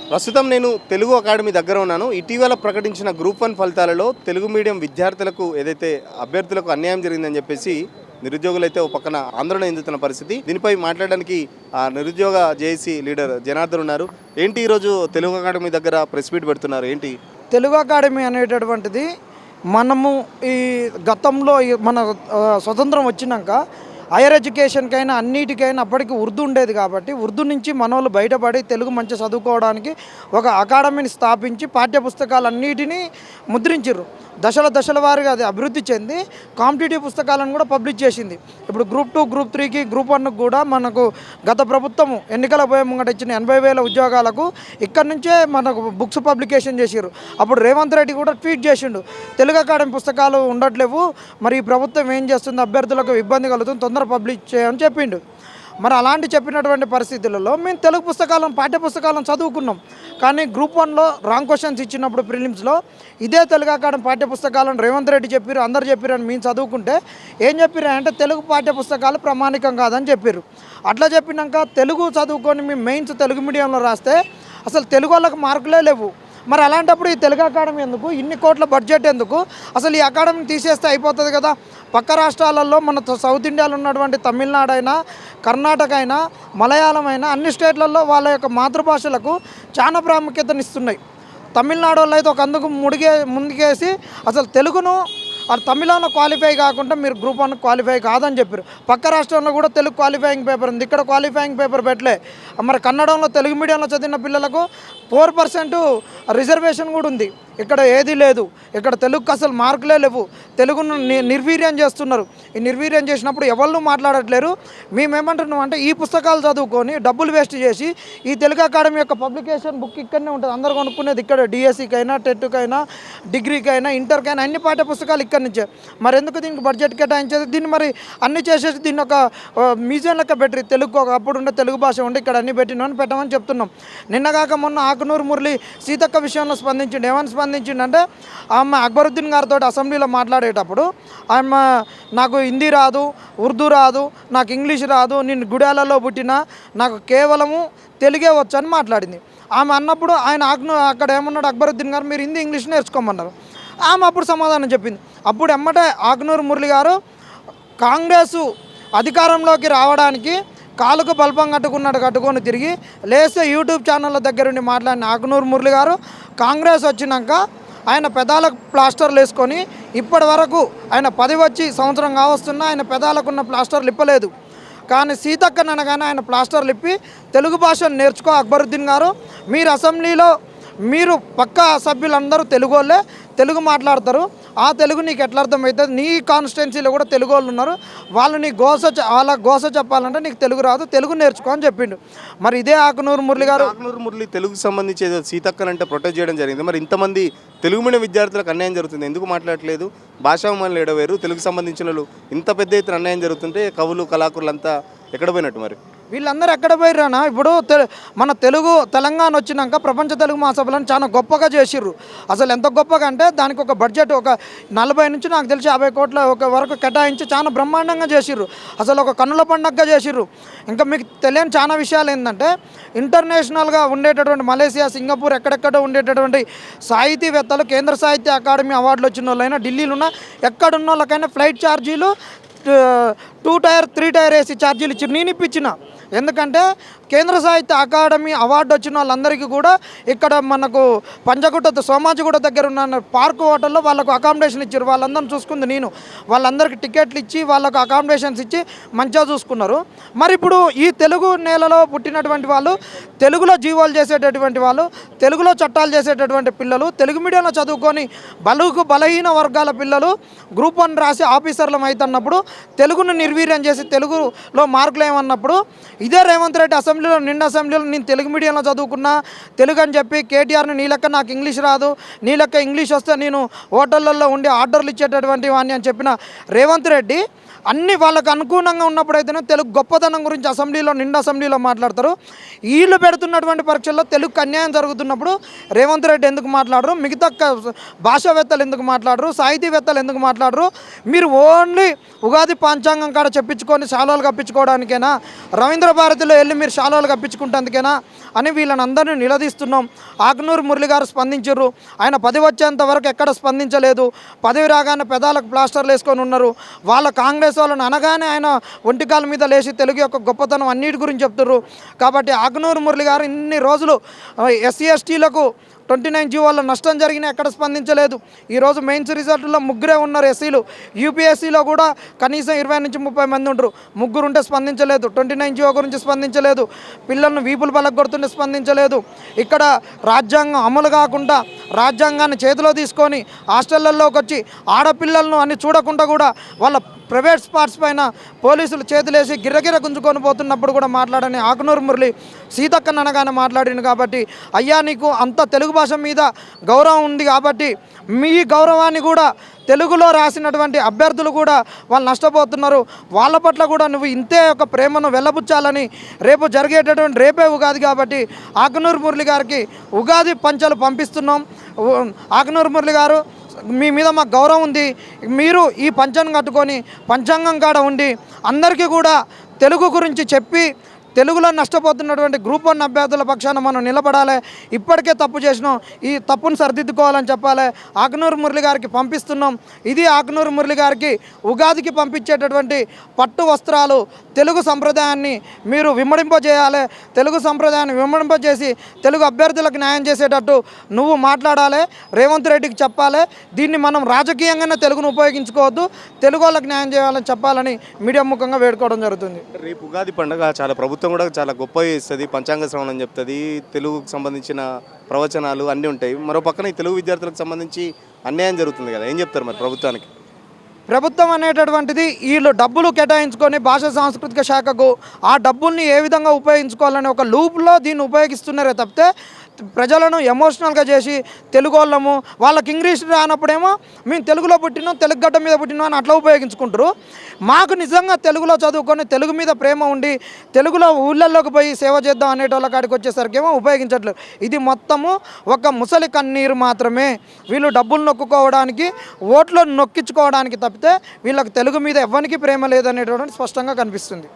ప్రస్తుతం నేను తెలుగు అకాడమీ దగ్గర ఉన్నాను. ఇటీవల ప్రకటించిన గ్రూప్ 1 ఫలితాలలో తెలుగు మీడియం విద్యార్థులకు ఏదైతే అభ్యర్థులకు అన్యాయం జరిగిందని చెప్పేసి నిరుద్యోగులైతే ఒక పక్కన ఆందోళన చెందుతున్న పరిస్థితి. దీనిపై మాట్లాడడానికి నిరుద్యోగ జేఏసీ లీడర్ జనార్దన్ ఉన్నారు. ఏంటి ఈరోజు తెలుగు అకాడమీ దగ్గర ప్రెస్ మీట్ పెడుతున్నారు ఏంటి? తెలుగు అకాడమీ అనేటటువంటిది మనము ఈ గతంలో మన స్వతంత్రం వచ్చినాక హైయర్ ఎడ్యుకేషన్కైనా అన్నిటికైనా అప్పటికి ఉర్దూ ఉండేది కాబట్టి ఉర్దూ నుంచి మనోళ్ళు బయటపడి తెలుగు మంచి చదువుకోవడానికి ఒక అకాడమీని స్థాపించి పాఠ్యపుస్తకాలన్నిటినీ ముద్రించారు. దశల వారీగా అది అభివృద్ధి చెంది కాంపిటేటివ్ పుస్తకాలను కూడా పబ్లిష్ చేసింది. ఇప్పుడు గ్రూప్ 2, గ్రూప్ 3కి, గ్రూప్ 1కి కూడా మనకు గత ప్రభుత్వం ఎన్నికల పోయే ముంగట ఇచ్చిన 80,000 ఉద్యోగాలకు ఇక్కడి నుంచే మనకు బుక్స్ పబ్లికేషన్ చేసారు. అప్పుడు రేవంత్ రెడ్డి కూడా ట్వీట్ చేసిండు, తెలుగు అకాడమీ పుస్తకాలు ఉండట్లేవు, మరి ఈ ప్రభుత్వం ఏం చేస్తుంది, అభ్యర్థులకు ఇబ్బంది కలుగుతుంది, తొందర పబ్లిష్ చేయని చెప్పిండు. మరి అలాంటి చెప్పినటువంటి పరిస్థితులలో మేము తెలుగు పుస్తకాలను పాఠ్యపుస్తకాలను చదువుకున్నాం. కానీ గ్రూప్ 1లో రాంగ్ క్వశ్చన్స్ ఇచ్చినప్పుడు ప్రిలిమ్స్లో ఇదే తెలుగు అకాడమీ పాఠ్యపుస్తకాలను రేవంత్ రెడ్డి చెప్పారు, అందరు చెప్పారు అని మేము చదువుకుంటే ఏం చెప్పారు అంటే తెలుగు పాఠ్యపుస్తకాలు ప్రామాణికం కాదని చెప్పారు. అట్లా చెప్పినాక తెలుగు చదువుకొని మేము మెయిన్స్ తెలుగు మీడియంలో రాస్తే అసలు తెలుగు వాళ్ళకి మార్కులే లేవు. మరి అలాంటప్పుడు ఈ తెలుగు అకాడమీ ఎందుకు, ఇన్ని కోట్ల బడ్జెట్ ఎందుకు, అసలు ఈ అకాడమీని తీసేస్తే అయిపోతుంది కదా. పక్క రాష్ట్రాలలో మన సౌత్ ఇండియాలో ఉన్నటువంటి తమిళనాడు అయినా, కర్ణాటక అయినా, మలయాళం అయినా అన్ని స్టేట్లలో వాళ్ళ యొక్క మాతృభాషలకు చాలా ప్రాముఖ్యతనిస్తున్నాయి. తమిళనాడు వాళ్ళు అయితే ఒక అందుకు ముందుకేసి అసలు తెలుగును తమిళంలో క్వాలిఫై కాకుండా మీరు గ్రూప్ 1 క్వాలిఫై కాదని చెప్పారు. పక్క రాష్ట్రంలో కూడా తెలుగు క్వాలిఫైయింగ్ పేపర్ ఉంది, ఇక్కడ క్వాలిఫైయింగ్ పేపర్ పెట్టలే. మరి కన్నడంలో తెలుగు మీడియంలో చదివిన పిల్లలకు 4% రిజర్వేషన్ కూడా ఉంది, ఇక్కడ ఏది లేదు. ఇక్కడ తెలుగుకు అసలు మార్కులే లేవు, తెలుగును నిర్వీర్యం చేస్తున్నారు. ఈ నిర్వీర్యం చేసినప్పుడు ఎవరు మాట్లాడట్లేరు. మేమేమంటున్నాం అంటే ఈ పుస్తకాలు చదువుకొని డబ్బులు వేస్ట్ చేసి ఈ తెలుగు అకాడమీ యొక్క పబ్లికేషన్ బుక్ ఇక్కడనే ఉంటుంది, అందరు కొనుక్కునేది ఇక్కడ, డిఎస్సికైనా, టెట్కైనా, డిగ్రీకైనా, ఇంటర్కైనా అన్ని పాఠ్య పుస్తకాలు ఇక్కడి నుంచే. మరి ఎందుకు దీనికి బడ్జెట్ కేటాయించేది? దీన్ని మరి అన్ని చేసేసి దీన్ని ఒక మ్యూజియం లెక్క పెట్టి తెలుగు అప్పుడు ఉండే తెలుగు భాష ఉండి ఇక్కడ అన్ని పెట్టినని పెట్టమని చెప్తున్నాం. నిన్నగాక మొన్న ఆకునూరు మురళి సీతక్క విషయంలో స్పందించిండు. ఏమని స్పందించిండంటే ఆమె అక్బరుద్దీన్ గారితో అసెంబ్లీలో మాట్లాడేటప్పుడు ఆమె నాకు హిందీ రాదు, ఉర్దూ రాదు, నాకు ఇంగ్లీష్ రాదు, నేను గుడాలలో పుట్టినా, నాకు కేవలము తెలుగే వచ్చని మాట్లాడింది. ఆమె అన్నప్పుడు ఆయన అక్కడ ఏమన్నాడు అక్బరుద్దీన్ గారు, మీరు హిందీ ఇంగ్లీష్ నేర్చుకోమన్నారు. ఆమె అప్పుడు సమాధానం చెప్పింది. అప్పుడు ఎమ్మటే ఆకునూరు మురళి గారు కాంగ్రెసు అధికారంలోకి రావడానికి కాలుకు బల్పం కట్టుకొని తిరిగి లేస్తే యూట్యూబ్ ఛానళ్ళ దగ్గరుండి మాట్లాడిన ఆకునూరు మురళి గారు కాంగ్రెస్ వచ్చినాక ఆయన పెదాలకు ప్లాస్టర్లు వేసుకొని ఇప్పటి వరకు ఆయన 10 వచ్చి సంవత్సరం కావస్తున్నా ఆయన పెదాలకున్న ప్లాస్టర్లు ఇప్పలేదు. కానీ సీతక్కని అనగానే ఆయన ప్లాస్టర్లు ఇప్పి తెలుగు భాషను నేర్చుకో అక్బరుద్దీన్ గారు, మీరు అసెంబ్లీలో మీరు పక్కా సభ్యులందరూ తెలుగు వాళ్ళే, తెలుగు మాట్లాడతారు, ఆ తెలుగు నీకు ఎట్లా అర్థమవుతుంది, నీ కాన్స్టిట్యున్సీలో కూడా తెలుగు వాళ్ళు ఉన్నారు, వాళ్ళు నీ వాళ్ళ గోస చెప్పాలంటే నీకు తెలుగు రాదు, తెలుగు నేర్చుకో అని చెప్పిండు. మరి ఇదే ఆకునూరు మురళి గారు, ఆకునూరు మురళి తెలుగుకు సంబంధించి ఏదో సీతక్కనంటే ప్రొటెక్ట్ చేయడం జరిగింది. మరి ఇంతమంది తెలుగు మీడియం విద్యార్థులకు అన్యాయం జరుగుతుంది, ఎందుకు మాట్లాడట్లేదు? భాషాభిమానులు ఏడవేరు, తెలుగు సంబంధించిన వాళ్ళు ఇంత పెద్ద ఎత్తున అన్యాయం జరుగుతుంటే కవులు కళాకారులు అంతా ఎక్కడ పోయినట్టు? మరి వీళ్ళందరూ ఎక్కడ పోయిరానా? ఇప్పుడు మన తెలంగాణ వచ్చినాక ప్రపంచ తెలుగు మహాసభలను చాలా గొప్పగా చేసిర్రు. అసలు ఎంత గొప్పగా అంటే దానికి ఒక బడ్జెట్ ఒక 40 నుంచి నాకు తెలిసి 50 కోట్ల ఒక వరకు కేటాయించి చాలా బ్రహ్మాండంగా చేసిర్రు. అసలు ఒక కన్నుల పండగగా చేసిర్రు. ఇంకా మీకు తెలియని చాలా విషయాలు ఏంటంటే ఇంటర్నేషనల్గా ఉండేటటువంటి మలేసియా, సింగపూర్ ఎక్కడెక్కడ ఉండేటటువంటి సాహితీవేత్తలు కేంద్ర సాహిత్య అకాడమీ అవార్డులు వచ్చిన వాళ్ళైనా, ఢిల్లీలో ఉన్న ఎక్కడున్న వాళ్ళకైనా ఫ్లైట్ ఛార్జీలు 2 టైర్ 3 టైర్ ఏసీ ఛార్జీలు ఇచ్చి నేను ఇప్పించిన. ఎందుకంటే కేంద్ర సాహిత్య అకాడమీ అవార్డు వచ్చిన వాళ్ళందరికీ కూడా ఇక్కడ మనకు పంజగుట్ట సోమాజిగూడ దగ్గర ఉన్న పార్క్ హోటల్లో వాళ్ళకు అకామిడేషన్ ఇచ్చారు. వాళ్ళందరిని చూసుకుంది నేను. వాళ్ళందరికీ టికెట్లు ఇచ్చి వాళ్ళకు అకామిడేషన్స్ ఇచ్చి మంచిగా చూసుకున్నారు. మరి ఇప్పుడు ఈ తెలుగు నేలలో పుట్టినటువంటి వాళ్ళు, తెలుగులో జీవోలు చేసేటటువంటి వాళ్ళు, తెలుగులో చట్టాలు చేసేటటువంటి పిల్లలు, తెలుగు మీడియంలో చదువుకొని బలహీన వర్గాల పిల్లలు గ్రూప్ 1 రాసి ఆఫీసర్లం అవుతున్నప్పుడు తెలుగును నిర్వీర్యం చేసి తెలుగులో మార్కులు ఏమన్నప్పుడు ఇదే రేవంత్ రెడ్డి అసెంబ్లీలో నేను తెలుగు మీడియంలో చదువుకున్నా, తెలుగు అని చెప్పి కేటీఆర్ని నీ లెక్క నాకు ఇంగ్లీష్ రాదు, నీ లెక్క ఇంగ్లీష్ వస్తే నేను హోటళ్ళల్లో ఉండి ఆర్డర్లు ఇచ్చేటటువంటి వాడిని అని చెప్పిన రేవంత్ రెడ్డి అన్ని వాళ్ళకు అనుకూలంగా ఉన్నప్పుడైతేనే తెలుగు గొప్పతనం గురించి అసెంబ్లీలో మాట్లాడతారు. వీళ్ళు పెడుతున్నటువంటి పరీక్షల్లో తెలుగుకు అన్యాయం జరుగుతున్నప్పుడు రేవంత్ రెడ్డి ఎందుకు మాట్లాడరు, మిగతా భాషావేత్తలు ఎందుకు మాట్లాడరు, సాహితీవేత్తలు ఎందుకు మాట్లాడరు? మీరు ఓన్లీ ఉగాది పంచాంగం కాడ చెప్పించుకొని శాలువాలు కప్పించుకోవడానికైనా, రవీంద్ర భారతిలో వెళ్ళి మీరు శాలువాలు కప్పించుకుంటేందుకైనా అని వీళ్ళని అందరినీ నిలదీస్తున్నాం. ఆకునూరు మురళి గారు స్పందించారు. ఆయన పదవి వచ్చేంత వరకు ఎక్కడ స్పందించలేదు. పదవి రాగానే పెదాలకు ప్లాస్టర్లు వేసుకొని ఉన్నారు. వాళ్ళ కాంగ్రెస్ వాళ్ళని అనగానే ఆయన ఒంటికాల మీద లేచి తెలుగు యొక్క గొప్పతనం అన్నిటి గురించి చెప్తున్నారు. కాబట్టి ఆకునూరు మురళి గారు ఇన్ని రోజులు ఎస్సీ ఎస్టీలకు 29 జీవోల్లో నష్టం జరిగినా ఎక్కడ స్పందించలేదు. ఈరోజు మెయిన్స్ రిజల్ట్లో ముగ్గురే ఉన్నారు ఎస్సీలు. యూపీఎస్సీలో కూడా కనీసం 20 నుంచి 30 మంది ఉంటారు. ముగ్గురు ఉంటే స్పందించలేదు. 29 జీవో గురించి స్పందించలేదు. పిల్లలను వీపులు పలగొడుతుంటే స్పందించలేదు. ఇక్కడ రాజ్యాంగం అమలు కాకుండా రాజ్యాంగాన్ని చేతిలో తీసుకొని హాస్టళ్లలోకి వచ్చి ఆడపిల్లలను అని చూడకుండా కూడా వాళ్ళ ప్రైవేట్ స్పాట్స్ పైన పోలీసులు చేతులేసి గిర్రగిర గుంజుకొని పోతున్నప్పుడు కూడా మాట్లాడని ఆకునూరు మురళి సీతక్కని అనగానే మాట్లాడింది. కాబట్టి అయ్యా నీకు అంత తెలుగు భాష మీద గౌరవం ఉంది కాబట్టి మీ గౌరవాన్ని కూడా తెలుగులో రాసినటువంటి అభ్యర్థులు కూడా వాళ్ళు నష్టపోతున్నారు. వాళ్ళ పట్ల కూడా నువ్వు ఇంతే ఒక ప్రేమను వెళ్ళబుచ్చాలని రేపు జరిగేటటువంటి రేపే ఉగాది కాబట్టి ఆకునూరు మురళి గారికి ఉగాది పంచలు పంపిస్తున్నాం. ఆకునూరు మురళి గారు మీ మీద మాకు గౌరవం ఉంది. మీరు ఈ పంచాన్ని కట్టుకొని పంచాంగం కాడ ఉండి అందరికీ కూడా తెలుగు గురించి చెప్పి తెలుగులో నష్టపోతున్నటువంటి గ్రూప్ 1 అభ్యర్థుల పక్షాన మనం నిలబడాలి. ఇప్పటికే తప్పు చేసినాం, ఈ తప్పును సరిదిద్దుకోవాలని చెప్పాలి. ఆకునూరు మురళి గారికి పంపిస్తున్నాం. ఇది ఆకునూరు మురళి గారికి ఉగాదికి పంపించేటటువంటి పట్టు వస్త్రాలు. తెలుగు సంప్రదాయాన్ని మీరు విమ్మడింపజేయాలి. తెలుగు సంప్రదాయాన్ని విమ్మడింపజేసి తెలుగు అభ్యర్థులకు న్యాయం చేసేటట్టు నువ్వు మాట్లాడాలి. రేవంత్ రెడ్డికి చెప్పాలి. దీన్ని మనం రాజకీయంగానే తెలుగును ఉపయోగించుకోవద్దు, తెలుగు వాళ్ళకి న్యాయం చేయాలని చెప్పాలని మీడియా ముఖంగా వేడుకోవడం జరుగుతుంది. రేపు ఉగాది పండుగ చాలా ప్రభుత్వం కూడా చాలా గొప్పగా ఇస్తుంది. పంచాంగ శ్రవణం చెప్తుంది. తెలుగుకు సంబంధించిన ప్రవచనాలు అన్నీ ఉంటాయి. మరో పక్కన ఈ తెలుగు విద్యార్థులకు సంబంధించి అన్యాయం జరుగుతుంది కదా, ఏం చెప్తారు మరి ప్రభుత్వానికి? ప్రభుత్వం అనేటటువంటిది వీళ్ళు డబ్బులు కేటాయించుకొని భాషా సాంస్కృతిక శాఖకు ఆ డబ్బుల్ని ఏ విధంగా ఉపయోగించుకోవాలని ఒక లూప్లో దీన్ని ఉపయోగిస్తున్నారే తప్పితే ప్రజలను ఎమోషనల్గా చేసి తెలుగు వాళ్ళము వాళ్ళకి ఇంగ్లీష్ రానప్పుడేమో మేము తెలుగులో పుట్టినాం, తెలుగు గడ్డ మీద పుట్టినాం అని అట్లా ఉపయోగించుకుంటారు. మాకు నిజంగా తెలుగులో చదువుకొని తెలుగు మీద ప్రేమ ఉండి తెలుగులో ఊళ్ళల్లోకి పోయి సేవ చేద్దాం అనేటోళ్ళ కాడికి వచ్చేసరికి ఏమో ఉపయోగించట్లేదు. ఇది మొత్తము ఒక ముసలి కన్నీరు మాత్రమే. వీళ్ళు డబ్బులు నొక్కుకోవడానికి, ఓట్లు నొక్కించుకోవడానికి తప్పితే వీళ్ళకి తెలుగు మీద ఎవ్వరికి ప్రేమ లేదనేటటువంటి స్పష్టంగా కనిపిస్తుంది.